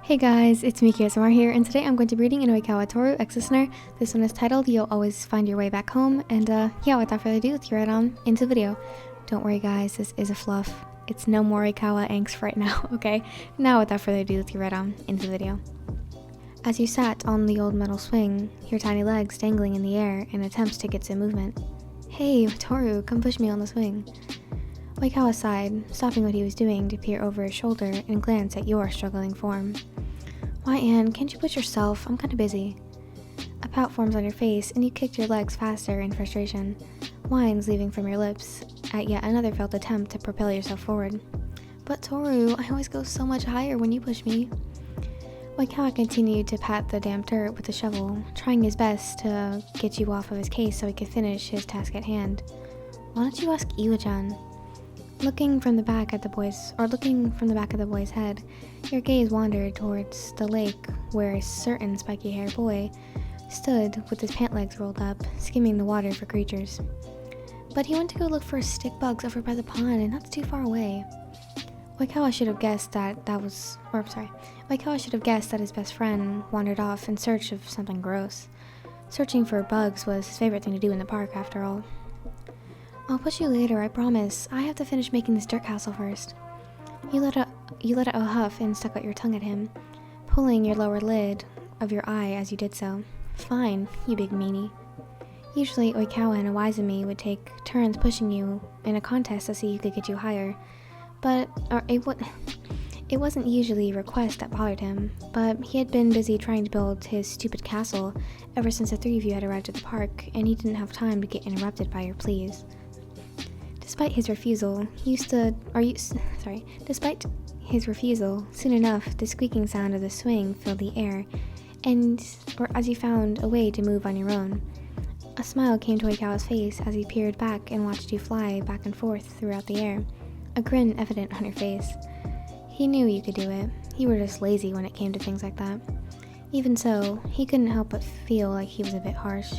Hey guys, it's Miki ASMR here, and today I'm going to be reading an Oikawa Tooru ex-listener. This one is titled You'll Always Find Your Way Back Home, and yeah, without further ado, let's get right on into the video. Don't worry guys, this is a fluff. It's no more Oikawa angst right now, okay? Now without further ado, let's get right on into the video. As you sat on the old metal swing, your tiny legs dangling in the air in attempts to get some movement. Hey, Tooru, come push me on the swing. Oikawa sighed, stopping what he was doing to peer over his shoulder and glance at your struggling form. Why, Anne, can't you push yourself? I'm kinda busy. A pout forms on your face, and you kicked your legs faster in frustration, whines leaving from your lips, at yet another failed attempt to propel yourself forward. But Tooru, I always go so much higher when you push me. Oikawa continued to pat the damp dirt with the shovel, trying his best to get you off of his case so he could finish his task at hand. Why don't you ask Iwa-chan? Looking from the back of the boy's head, your gaze wandered towards the lake where a certain spiky-haired boy stood with his pant legs rolled up, skimming the water for creatures. But he went to go look for stick bugs over by the pond, and that's too far away. Oikawa should have guessed that his best friend wandered off in search of something gross. Searching for bugs was his favorite thing to do in the park, after all. I'll push you later, I promise. I have to finish making this dirt castle first. You let out a huff and stuck out your tongue at him, pulling your lower lid of your eye as you did so. Fine, you big meanie. Usually Oikawa and Iwaizumi would take turns pushing you in a contest to see who could get you higher, it wasn't usually a request that bothered him, but he had been busy trying to build his stupid castle ever since the three of you had arrived at the park, and he didn't have time to get interrupted by your pleas. Despite his refusal, soon enough, the squeaking sound of the swing filled the air, as you found a way to move on your own. A smile came to Oikawa's face as he peered back and watched you fly back and forth throughout the air, a grin evident on your face. He knew you could do it. You were just lazy when it came to things like that. Even so, he couldn't help but feel like he was a bit harsh.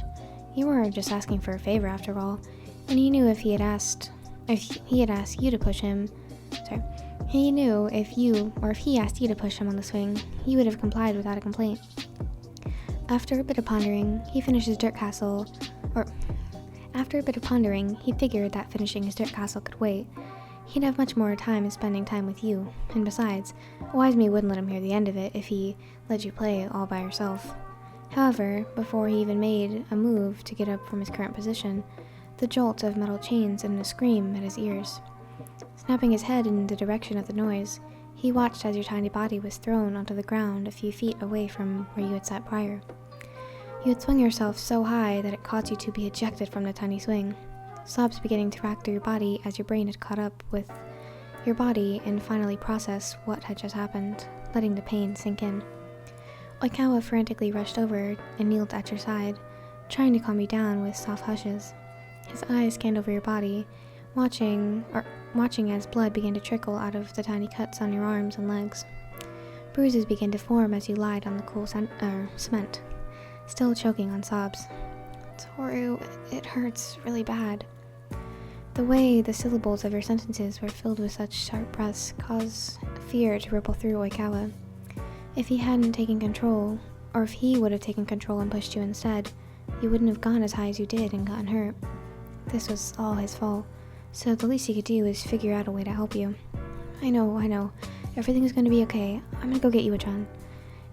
You were just asking for a favor after all, and he knew if he had asked you to push him, if he asked you to push him on the swing, you would have complied without a complaint. After a bit of pondering, he figured that finishing his dirt castle could wait. He'd have much more time spending time with you, and besides, Iwaizumi wouldn't let him hear the end of it if he let you play all by yourself. However, before he even made a move to get up from his current position, the jolt of metal chains and a scream met his ears. Snapping his head in the direction of the noise, he watched as your tiny body was thrown onto the ground a few feet away from where you had sat prior. You had swung yourself so high that it caused you to be ejected from the tiny swing, sobs beginning to rack through your body as your brain had caught up with your body and finally processed what had just happened, letting the pain sink in. Oikawa frantically rushed over and kneeled at your side, trying to calm you down with soft hushes. His eyes scanned over your body, watching as blood began to trickle out of the tiny cuts on your arms and legs. Bruises began to form as you lied on the cool cement, still choking on sobs. Tooru, it hurts really bad. The way the syllables of your sentences were filled with such sharp breaths caused fear to ripple through Oikawa. If he hadn't taken control, or if he would have taken control and pushed you instead, you wouldn't have gone as high as you did and gotten hurt. This was all his fault, so the least he could do is figure out a way to help you. I know. Everything is going to be okay. I'm going to go get you, Iwa-chan.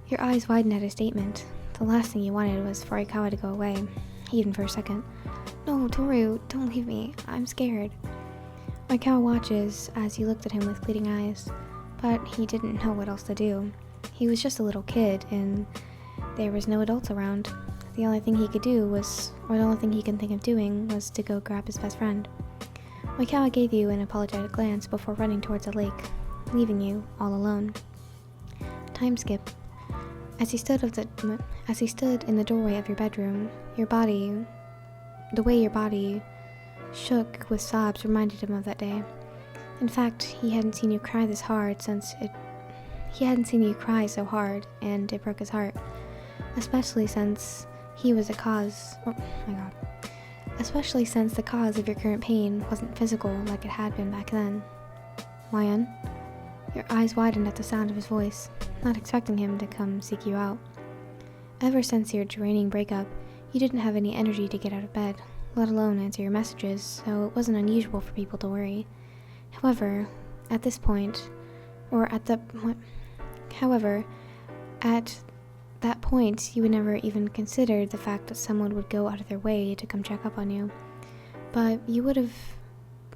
Your eyes widened at his statement. The last thing you wanted was for Oikawa to go away, even for a second. No, Tooru, don't leave me. I'm scared. Oikawa watches as you looked at him with pleading eyes, but he didn't know what else to do. He was just a little kid, and there was no adults around. The only thing he could think of doing was to go grab his best friend. Oikawa gave you an apologetic glance before running towards the lake, leaving you all alone. Time skip. As he stood in the doorway of your bedroom, the way your body shook with sobs reminded him of that day. In fact, he hadn't seen you cry so hard, and it broke his heart, especially since the cause of your current pain wasn't physical like it had been back then. Wyan? Your eyes widened at the sound of his voice. not expecting him to come seek you out. Ever since your draining breakup, you didn't have any energy to get out of bed, let alone answer your messages, so it wasn't unusual for people to worry. However, at that point, you would never even consider the fact that someone would go out of their way to come check up on you. But you would have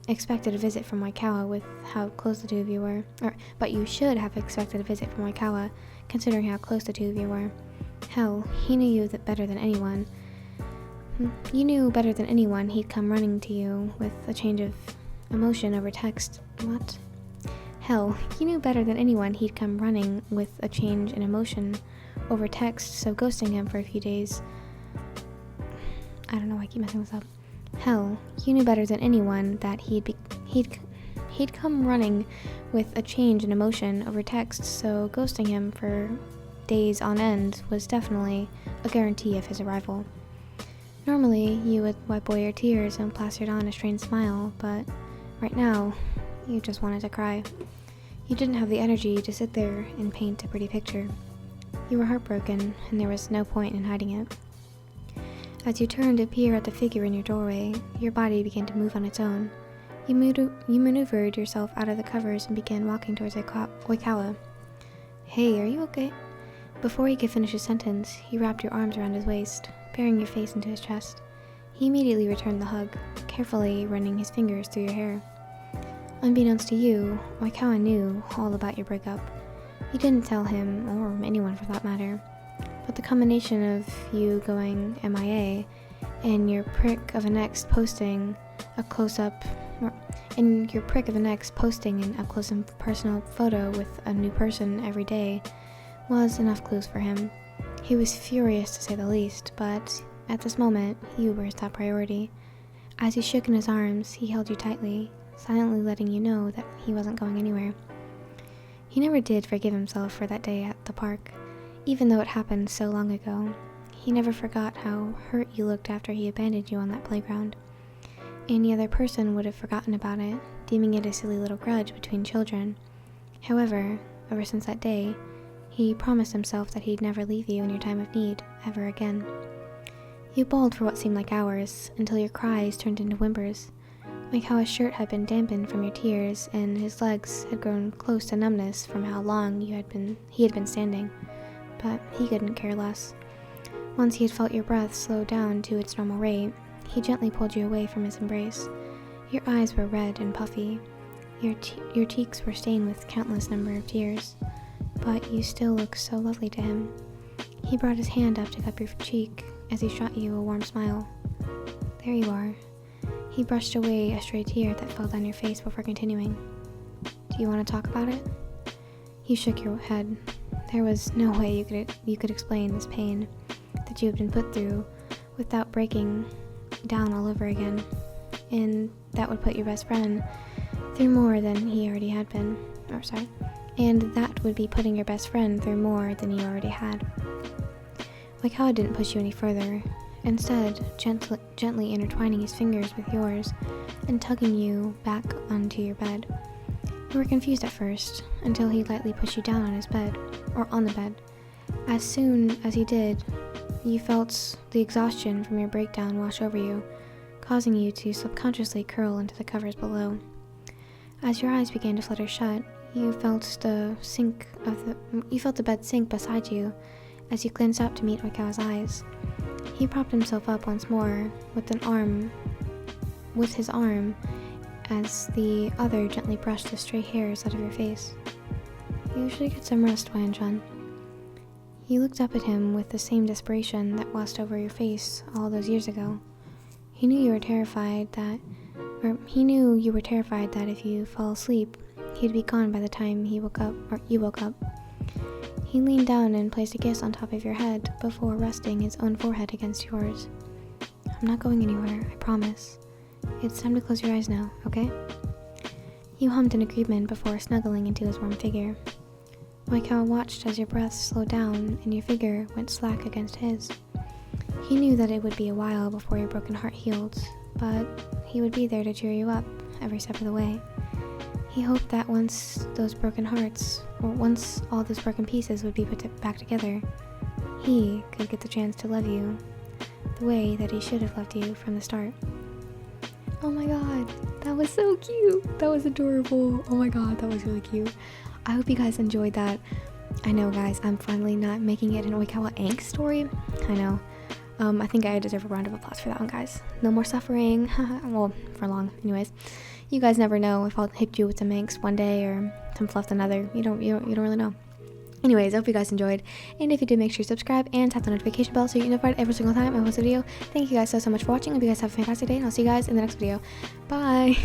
expected a visit from Oikawa with how close the two of you were. But you should have expected a visit from Oikawa, considering how close the two of you were. Hell, he knew you better than anyone. You knew better than anyone he'd come running to you with a change of emotion over text. What? Hell, you knew better than anyone he'd come running with a change in emotion over text, so ghosting him for a few days. I don't know why I keep messing this up. Hell, you knew better than anyone that he'd come running with a change in emotion over text, so ghosting him for days on end was definitely a guarantee of his arrival. Normally, you would wipe away your tears and plastered on a strained smile, but right now, you just wanted to cry. You didn't have the energy to sit there and paint a pretty picture. You were heartbroken, and there was no point in hiding it. As you turned to peer at the figure in your doorway, your body began to move on its own. You maneuvered yourself out of the covers and began walking towards Oikawa. Hey, are you okay? Before he could finish his sentence, you wrapped your arms around his waist, burying your face into his chest. He immediately returned the hug, carefully running his fingers through your hair. Unbeknownst to you, Oikawa knew all about your breakup. You didn't tell him, or anyone for that matter, but the combination of you going MIA and your prick of an ex posting an up-close and personal photo with a new person every day was enough clues for him. He was furious to say the least, but at this moment, you were his top priority. As you shook in his arms, he held you tightly, silently letting you know that he wasn't going anywhere. He never did forgive himself for that day at the park, even though it happened so long ago. He never forgot how hurt you looked after he abandoned you on that playground. Any other person would have forgotten about it, deeming it a silly little grudge between children. However, ever since that day, he promised himself that he'd never leave you in your time of need, ever again. You bawled for what seemed like hours, until your cries turned into whimpers. Oikawa's shirt had been dampened from your tears, and his legs had grown close to numbness from how long he had been standing. But he couldn't care less. Once he had felt your breath slow down to its normal rate, he gently pulled you away from his embrace. Your eyes were red and puffy. Your cheeks were stained with countless number of tears. But you still looked so lovely to him. He brought his hand up to cup your cheek as he shot you a warm smile. There you are. He brushed away a stray tear that fell down your face before continuing. Do you want to talk about it? You shook your head. There was no way you could explain this pain that you had been put through without breaking down all over again, and that would put your best friend through more than he already had been. And that would be putting your best friend through more than you already had. Oikawa didn't push you any further, instead gently intertwining his fingers with yours and tugging you back onto your bed. You were confused at first, until he lightly pushed you down on the bed. As soon as he did, you felt the exhaustion from your breakdown wash over you, causing you to subconsciously curl into the covers below. As your eyes began to flutter shut, you felt the bed sink beside you as you glanced up to meet Oikawa's eyes. He propped himself up once more with his arm as the other gently brushed the stray hairs out of your face. You should get some rest, Wayan-chan. You looked up at him with the same desperation that washed over your face all those years ago. He knew you were terrified that if you fell asleep, he'd be gone by the time you woke up. He leaned down and placed a kiss on top of your head before resting his own forehead against yours. I'm not going anywhere, I promise. It's time to close your eyes now, okay? You hummed in agreement before snuggling into his warm figure. Oikawa watched as your breath slowed down and your figure went slack against his. He knew that it would be a while before your broken heart healed, but he would be there to cheer you up every step of the way. He hoped that once those broken hearts, or once all those broken pieces would be put back together, he could get the chance to love you the way that he should have loved you from the start. Oh my god, that was so cute. That was adorable. Oh my god, that was really cute. I hope you guys enjoyed that. I know, guys, I'm finally not making it an Oikawa angst story. I know. I think I deserve a round of applause for that one, guys. No more suffering. Well, for long, anyways. You guys never know if I'll hit you with some angst one day or some fluff another. You don't really know. Anyways, I hope you guys enjoyed, and if you did, make sure you subscribe and tap the notification bell so you get notified every single time I post a video. Thank you guys so much for watching. I hope you guys have a fantastic day, and I'll see you guys in the next video. Bye!